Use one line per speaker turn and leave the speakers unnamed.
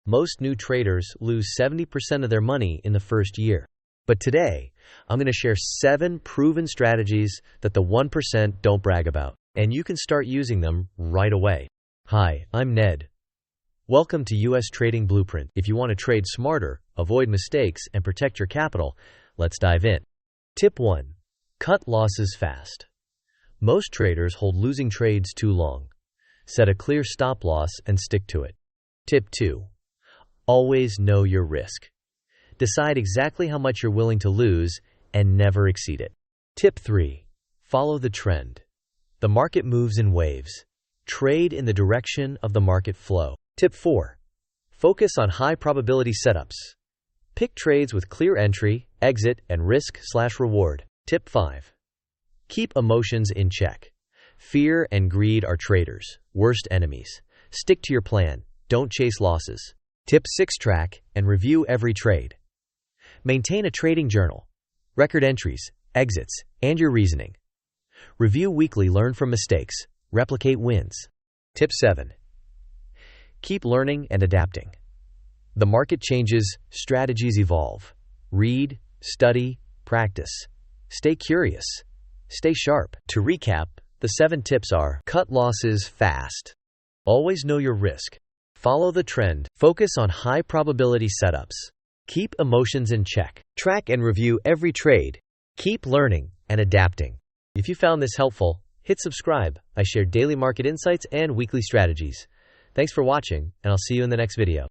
Most new traders lose 70% of their money in the first year. But today, I'm going to share 7 proven strategies that the 1% don't brag about, and you can start using them right away. Hi, I'm Ned. Welcome to US Trading Blueprint. If you want to trade smarter, avoid mistakes, and protect your capital, let's dive in. Tip 1. Cut losses fast. Most traders hold losing trades too long. Set a clear stop loss and stick to it. Tip 2. Always know your risk. Decide exactly how much you're willing to lose and never exceed it. Tip 3. Follow the trend. The market moves in waves. Trade in the direction of the market flow. Tip 4. Focus on high probability setups. Pick trades with clear entry, exit, and risk/reward. Tip 5. Keep emotions in check. Fear and greed are traders' worst enemies. Stick to your plan. Don't chase losses. Tip 6. Track and review every trade. Maintain a trading journal. Record entries, exits, and your reasoning. Review weekly. Learn from mistakes. Replicate wins. Tip 7. Keep learning and adapting. The market changes, strategies evolve. Read, study, practice. Stay curious. Stay sharp. To recap, the 7 tips are: cut losses fast. Always know your risk. Follow the trend. Focus on high probability setups. Keep emotions in check. Track and review every trade. Keep learning and adapting. If you found this helpful, hit subscribe. I share daily market insights and weekly strategies. Thanks for watching, and I'll see you in the next video.